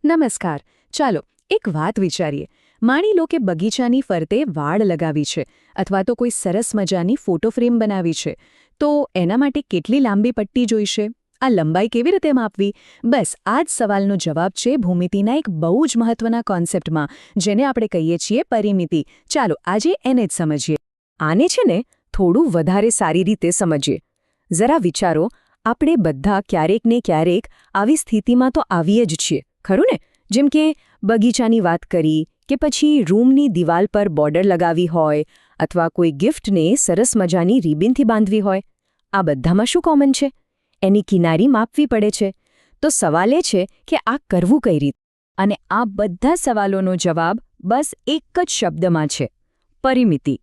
નમસ્કાર. ચાલો એક વાત વિચારીએ. માની લો કે બગીચાની ફરતે વાડ લગાવી છે અથવા તો કોઈ સરસ મજાની ફોટો ફ્રેમ બનાવી છે, તો એના માટે કેટલી લાંબી પટ્ટી જોઈશે? આ લંબાઈ કેવી રીતે માપવી? બસ આ જ સવાલનો જવાબ છે ભૂમિતિના એક બહુ જ મહત્વના કોન્સેપ્ટમાં, જેને આપણે કહીએ છીએ પરિમિતિ. ચાલો આજે એને જ સમજીએ. આને છે ને થોડું વધારે સારી રીતે સમજીએ. જરા વિચારો, આપણે બધા ક્યારેક ને ક્યારેક આવી સ્થિતિમાં તો આવીએ જ છીએ, ખરું ને? જેમ કે બગીચાની વાત કરી, કે પછી રૂમની દિવાલ પર બોર્ડર લગાવી હોય, અથવા કોઈ ગિફ્ટને સરસ મજાની રિબિનથી બાંધવી હોય. આ બધામાં શું કોમન છે? એની કિનારી માપવી પડે છે. તો સવાલ એ છે કે આ કરવું કઈ રીતે? અને આ બધા સવાલોનો જવાબ બસ એક જ શબ્દમાં છે: પરિમિતિ.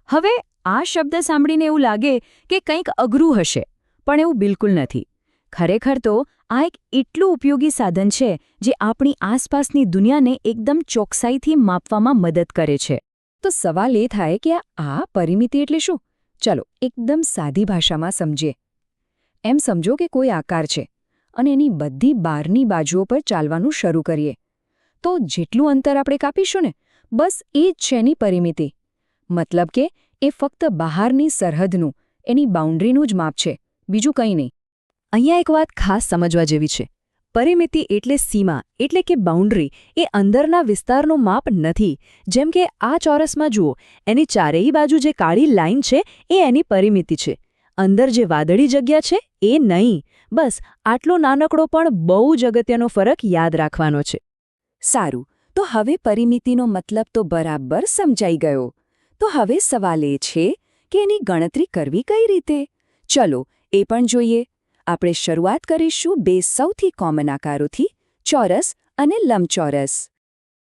હવે આ શબ્દ સાંભળીને એવું લાગે કે કંઈક અઘરું હશે, પણ એવું બિલકુલ નથી. ખરેખર તો આ એક એટલું ઉપયોગી સાધન છે જે આપણી આસપાસની દુનિયાને એકદમ ચોકસાઈથી માપવામાં મદદ કરે છે. તો સવાલ એ થાય કે આ પરિમિતિ એટલે શું? ચલો એકદમ સાદી ભાષામાં સમજીએ. એમ સમજો કે કોઈ આકાર છે અને એની બધી બહારની બાજુઓ પર ચાલવાનું શરૂ કરીએ. તો જેટલું અંતર આપણે કાપીશું ને, બસ એ જ છે એની પરિમિતિ. મતલબ કે એ ફક્ત બહારની સરહદનું, એની બાઉન્ડ્રીનું જ માપ છે, બીજું કંઈ નહીં. અહીંયા એક વાત ખાસ સમજવા જેવી છે. પરિમિતિ એટલે સીમા, એટલે કે બાઉન્ડ્રી. એ અંદરના વિસ્તારનું માપ નથી. જેમ કે આ ચોરસમાં જુઓ, એની ચારેય બાજુ જે કાળી લાઈન છે એ એની પરિમિતિ છે. અંદર જે વાદળી જગ્યા છે એ નહીં. બસ આટલો નાનકડો પણ બહુ જ અગત્યનો ફરક યાદ રાખવાનો છે. સારું, તો હવે પરિમિતિનો મતલબ તો બરાબર સમજાઈ ગયો. તો હવે સવાલ એ છે કે એની ગણતરી કરવી કઈ રીતે? ચલો એ પણ જોઈએ. આપણે શરૂઆત કરીશું બે સૌથી કોમન આકારોથી: ચોરસ અને લંબચોરસ.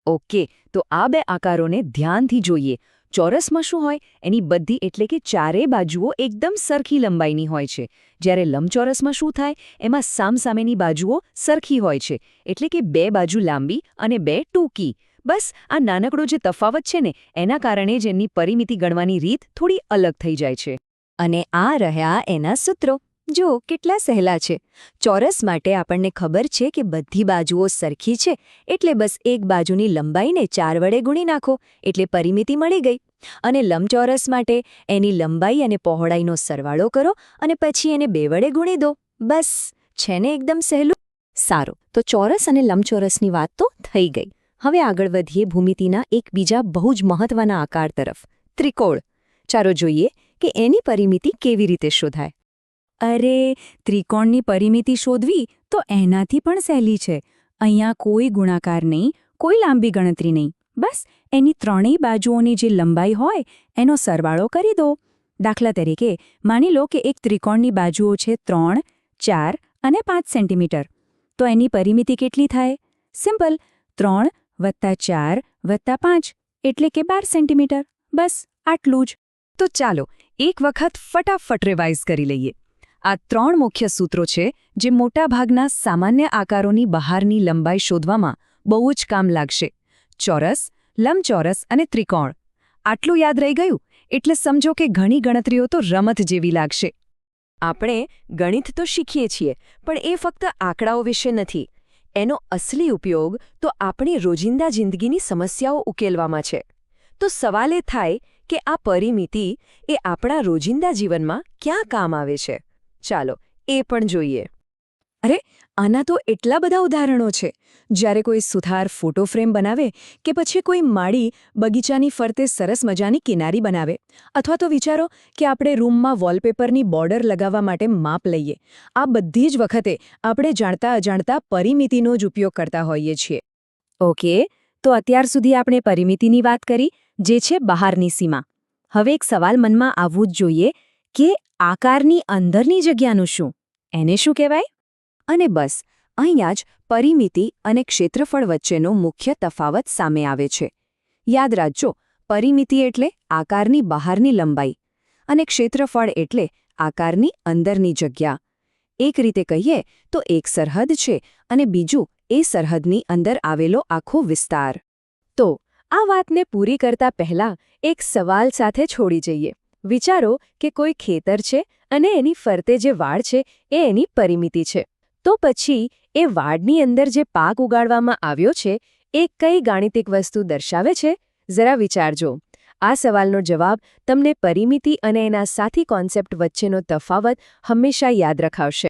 ઓકે, તો આ બે આકારોને ધ્યાનથી જોઈએ. ચોરસમાં શું હોય? એની બધી એટલે કે ચારે બાજુઓ એકદમ સરખી લંબાઈની હોય છે. જ્યારે લંબચોરસમાં શું થાય? એમાં સામસામેની બાજુઓ સરખી હોય છે, એટલે કે બે બાજુ લાંબી અને બે ટૂંકી. બસ આ નાનકડો જે તફાવત છે ને, એના કારણે જ એની પરિમિતિ ગણવાની રીત થોડી અલગ થઈ જાય છે. અને આ રહ્યા એના સૂત્રો. જો કેટલા સહેલા છે. ચોરસ માટે આપણને ખબર છે કે બધી બાજુઓ સરખી છે, એટલે બસ એક બાજુની લંબાઈને 4 વડે ગુણી નાખો, એટલે પરિમિતિ મળી ગઈ. અને લંબચોરસ માટે એની લંબાઈ અને પહોળાઈનો સરવાળો કરો અને પછી એને 2 વડે ગુણી દો. બસ, છે ને એકદમ સહેલું? સારું, તો ચોરસ અને લંબચોરસની વાત તો થઈ ગઈ. હવે આગળ વધીએ ભૂમિતિના એક બીજા બહુ જ મહત્વના આકાર તરફ: ત્રિકોણ. ચાલો જોઈએ કે એની પરિમિતિ કેવી રીતે શોધાય. અરે, ત્રિકોણની પરિમિતિ શોધવી તો એનાથી પણ સહેલી છે. અહીંયા કોઈ ગુણાકાર નહીં, કોઈ લાંબી ગણતરી નહીં. બસ એની ત્રણેય બાજુઓની જે લંબાઈ હોય એનો સરવાળો કરી દો. દાખલા તરીકે માની લો કે એક ત્રિકોણની બાજુઓ છે 3, 4 અને 5 સેન્ટીમીટર. તો એની પરિમિતિ કેટલી થાય? સિમ્પલ, 3 + 4 + 5 એટલે કે 12 સેન્ટીમીટર. બસ આટલું જ. તો ચાલો એક વખત ફટાફટ રિવાઇઝ કરી લઈએ. આ 3 મુખ્ય સૂત્રો છે જે મોટાભાગના સામાન્ય આકારોની બહારની લંબાઈ શોધવામાં બહુ જ કામ લાગશે: ચોરસ, લંબચોરસ અને ત્રિકોણ. આટલું યાદ રહી ગયું એટલે સમજો કે ઘણી ગણતરીઓ તો રમત જેવી લાગશે. આપણે ગણિત તો શીખીએ છીએ, પણ એ ફક્ત આંકડાઓ વિશે નથી. એનો અસલી ઉપયોગ તો આપણી રોજિંદા જિંદગીની સમસ્યાઓ ઉકેલવામાં છે. તો સવાલ એ થાય કે આ પરિમિતિ એ આપણા રોજિંદા જીવનમાં ક્યાં કામ આવે છે? ચાલો એ પણ જોઈએ. અરે, આના તો એટલા બધા ઉદાહરણો છે. જ્યારે કોઈ સુથાર ફોટો ફ્રેમ બનાવે, કે પછી કોઈ માળી બગીચાની ફરતે સરસ મજાની કિનારી બનાવે, અથવા તો વિચારો કે આપણે રૂમમાં વોલપેપરની બોર્ડર લગાવવા માટે માપ લઈએ. આ બધી જ વખતે આપણે જાણતા અજાણતા પરિમિતિનો જ ઉપયોગ કરતા હોઈએ છીએ. ઓકે, તો અત્યાર સુધી આપણે પરિમિતિની વાત કરી, જે છે બહારની સીમા. હવે એક સવાલ મનમાં આવવું જ જોઈએ કે આકારની અંદરની જગ્યાનું શું? એને શું કહેવાય? અને બસ અહીંયા જ પરિમિતિ અને ક્ષેત્રફળ વચ્ચેનો મુખ્ય તફાવત સામે આવે છે. યાદ રાખજો, પરિમિતિ એટલે આકારની બહારની લંબાઈ અને ક્ષેત્રફળ એટલે આકારની અંદરની જગ્યા. એક રીતે કહીએ તો એક સરહદ છે અને બીજું એ સરહદની અંદર આવેલો આખો વિસ્તાર. તો આ વાતને પૂરી કરતા પહેલા એક સવાલ સાથે છોડી જઈએ. વિચારો કે કોઈ ખેતર છે અને એની ફરતે જે વાડ છે એ એની પરિમિતિ છે. તો પછી એ વાડની અંદર જે પાક ઉગાડવામાં આવ્યો છે એ કઈ ગાણિતિક વસ્તુ દર્શાવે છે? જરા વિચારજો. આ સવાલનો જવાબ તમને પરિમિતિ અને એના સાથી કોન્સેપ્ટ વચ્ચેનો તફાવત હંમેશા યાદ રખાવશે.